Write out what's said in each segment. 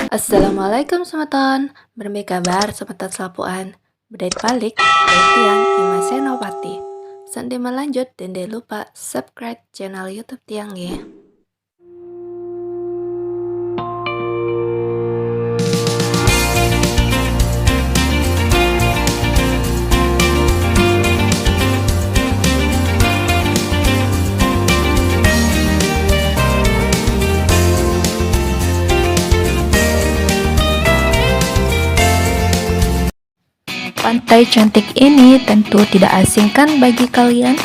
Assalamualaikum semeton, berme kabar semeton selapuan. Bedait balik, bedait tiang ima senopati. Sande melanjut dan jangan lupa subscribe channel YouTube tiang ya. Pantai cantik ini tentu tidak asing kan bagi kalian?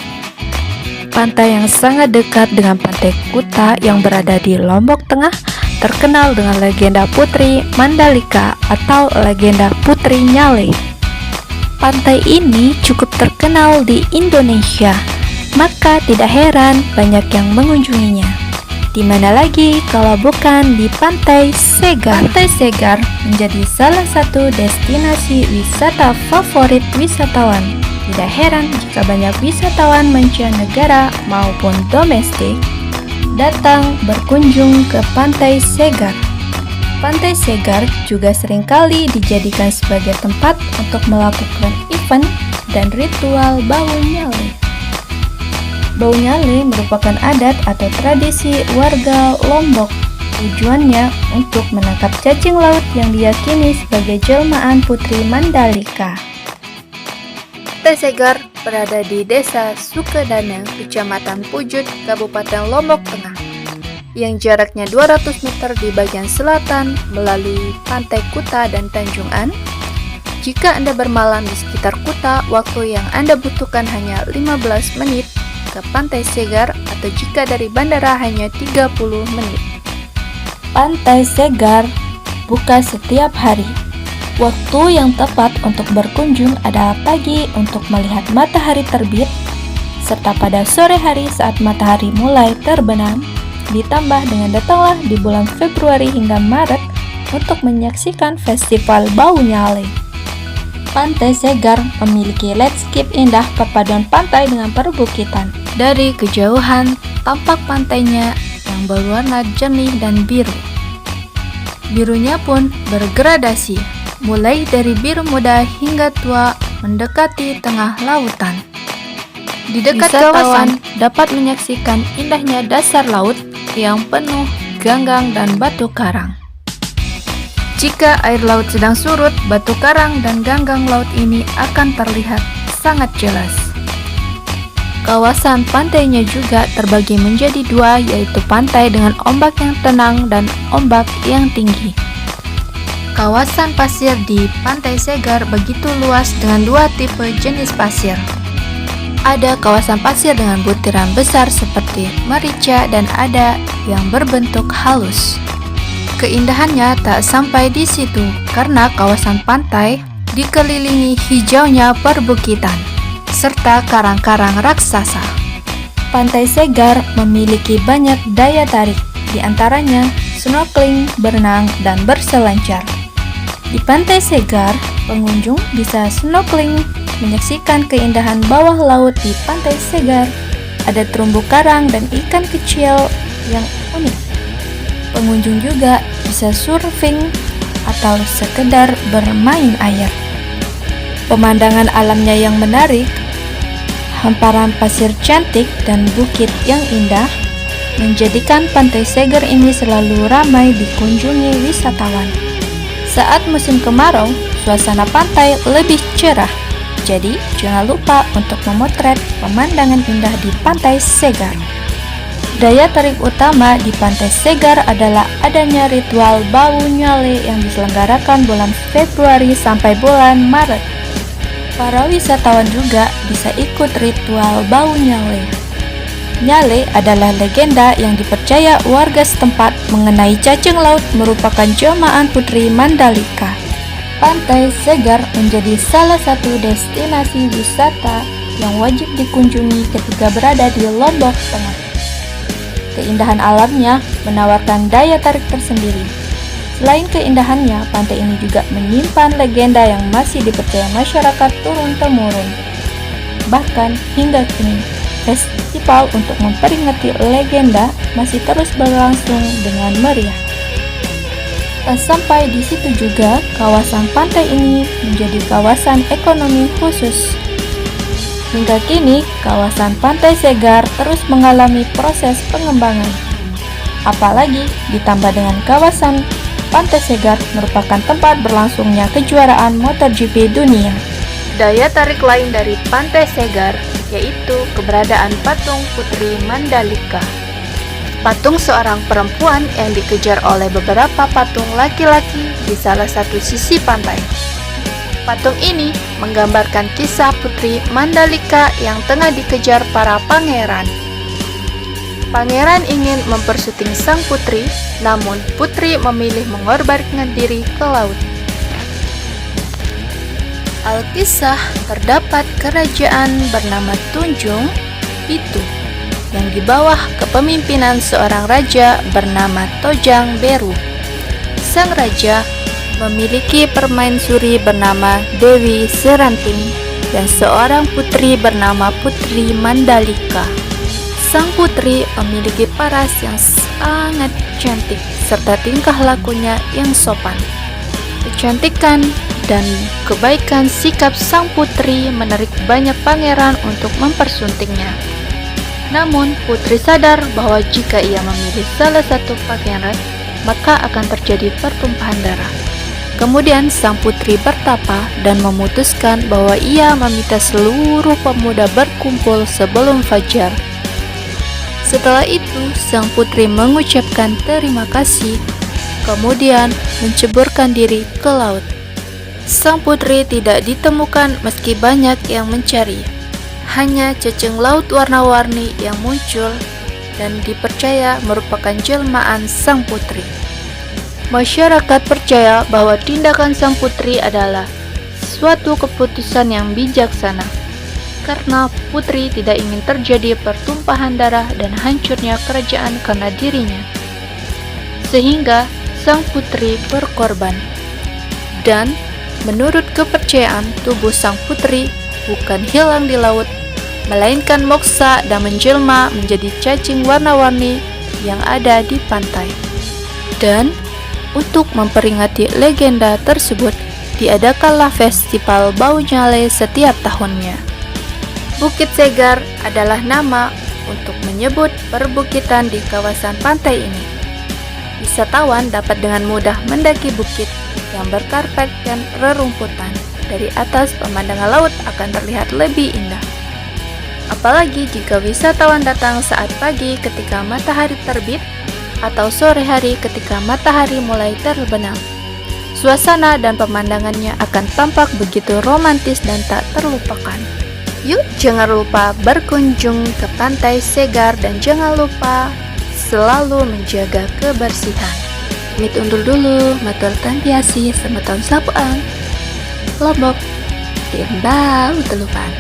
Pantai yang sangat dekat dengan Pantai Kuta yang berada di Lombok Tengah terkenal dengan legenda Putri Mandalika atau legenda Putri Nyale. Pantai ini cukup terkenal di Indonesia, maka tidak heran banyak yang mengunjunginya. Di mana lagi kalau bukan di Pantai Segar. Pantai Segar menjadi salah satu destinasi wisata favorit wisatawan. Tidak heran jika banyak wisatawan mancanegara maupun domestik datang berkunjung ke Pantai Segar. Pantai Segar juga seringkali dijadikan sebagai tempat untuk melakukan event dan ritual bau nyale. Bau nyale merupakan adat atau tradisi warga Lombok. Tujuannya untuk menangkap cacing laut yang diyakini sebagai jelmaan Putri Mandalika. Pantai Segar berada di Desa Sukedana, Kecamatan Pujut, Kabupaten Lombok Tengah, yang jaraknya 200 meter di bagian selatan melalui Pantai Kuta dan Tanjungan. Jika Anda bermalam di sekitar Kuta, waktu yang Anda butuhkan hanya 15 menit ke Pantai Segar, atau jika dari bandara hanya 30 menit. Pantai Segar buka setiap hari. Waktu yang tepat untuk berkunjung adalah pagi untuk melihat matahari terbit, serta pada sore hari saat matahari mulai terbenam, ditambah dengan datanglah di bulan Februari hingga Maret untuk menyaksikan festival bau nyale. Pantai Segar memiliki landscape indah perpaduan pantai dengan perbukitan. Dari kejauhan, tampak pantainya yang berwarna jernih dan biru. Birunya pun bergradasi, mulai dari biru muda hingga tua mendekati tengah lautan. Di dekat kawasan dapat menyaksikan indahnya dasar laut yang penuh ganggang dan batu karang. Jika air laut sedang surut, batu karang dan ganggang laut ini akan terlihat sangat jelas. Kawasan pantainya juga terbagi menjadi dua, yaitu pantai dengan ombak yang tenang dan ombak yang tinggi. Kawasan pasir di Pantai Segar begitu luas dengan dua tipe jenis pasir. Ada kawasan pasir dengan butiran besar seperti merica dan ada yang berbentuk halus. Keindahannya tak sampai di situ karena kawasan pantai dikelilingi hijaunya perbukitan serta karang-karang raksasa. Pantai Segar memiliki banyak daya tarik, di antaranya snorkeling, berenang, dan berselancar. Di Pantai Segar, pengunjung bisa snorkeling, menyaksikan keindahan bawah laut di Pantai Segar. Ada terumbu karang dan ikan kecil yang unik. Pengunjung juga bisa surfing atau sekedar bermain air. Pemandangan alamnya yang menarik, hamparan pasir cantik dan bukit yang indah menjadikan Pantai Segar ini selalu ramai dikunjungi wisatawan. Saat musim kemarau, suasana pantai lebih cerah. Jadi, jangan lupa untuk memotret pemandangan indah di Pantai Segar. Daya tarik utama di Pantai Segar adalah adanya ritual bau nyale yang diselenggarakan bulan Februari sampai bulan Maret. Para wisatawan juga bisa ikut ritual bau nyale. Nyale adalah legenda yang dipercaya warga setempat mengenai cacing laut merupakan jelmaan Putri Mandalika. Pantai Segar menjadi salah satu destinasi wisata yang wajib dikunjungi ketika berada di Lombok Tengah. Keindahan alamnya menawarkan daya tarik tersendiri. Selain keindahannya, pantai ini juga menyimpan legenda yang masih dipercaya masyarakat turun-temurun. Bahkan hingga kini, festival untuk memperingati legenda masih terus berlangsung dengan meriah. Tak sampai di situ juga, kawasan pantai ini menjadi kawasan ekonomi khusus. Hingga kini, kawasan Pantai Segar terus mengalami proses pengembangan. Apalagi ditambah dengan kawasan Pantai Segar merupakan tempat berlangsungnya kejuaraan MotoGP dunia. Daya tarik lain dari Pantai Segar yaitu keberadaan patung Putri Mandalika. Patung seorang perempuan yang dikejar oleh beberapa patung laki-laki di salah satu sisi pantai. Patung ini menggambarkan kisah Putri Mandalika yang tengah dikejar para pangeran. Pangeran ingin mempersuting sang putri, namun putri memilih mengorbankan diri ke laut. Alkisah terdapat kerajaan bernama Tunjung Pitu yang di bawah kepemimpinan seorang raja bernama Tojang Beru. Sang raja memiliki permaisuri bernama Dewi Seranting dan seorang putri bernama Putri Mandalika. Sang putri memiliki paras yang sangat cantik serta tingkah lakunya yang sopan. Kecantikan dan kebaikan sikap sang putri menarik banyak pangeran untuk mempersuntingnya. Namun, putri sadar bahwa jika ia memilih salah satu pangeran, maka akan terjadi pertumpahan darah. Kemudian, sang putri bertapa dan memutuskan bahwa ia meminta seluruh pemuda berkumpul sebelum fajar. Setelah itu, sang putri mengucapkan terima kasih, kemudian menceburkan diri ke laut. Sang putri tidak ditemukan meski banyak yang mencari. Hanya cacing laut warna-warni yang muncul dan dipercaya merupakan jelmaan sang putri. Masyarakat percaya bahwa tindakan sang putri adalah suatu keputusan yang bijaksana, karena putri tidak ingin terjadi pertumpahan darah dan hancurnya kerajaan karena dirinya. Sehingga sang putri berkorban. Dan menurut kepercayaan, tubuh sang putri bukan hilang di laut, melainkan moksa dan menjelma menjadi cacing warna-warni yang ada di pantai. Dan untuk memperingati legenda tersebut, diadakanlah festival Bau Nyale setiap tahunnya. Bukit Segar adalah nama untuk menyebut perbukitan di kawasan pantai ini. Wisatawan dapat dengan mudah mendaki bukit yang berkarpetkan rerumputan. Dari atas, pemandangan laut akan terlihat lebih indah. Apalagi jika wisatawan datang saat pagi ketika matahari terbit atau sore hari ketika matahari mulai terbenam. Suasana dan pemandangannya akan tampak begitu romantis dan tak terlupakan. Yuk, jangan lupa berkunjung ke Pantai Segar dan jangan lupa selalu menjaga kebersihan. Mit undur dulu, matur tampiasi, semeton sapuan. Lombok, timbau telupan.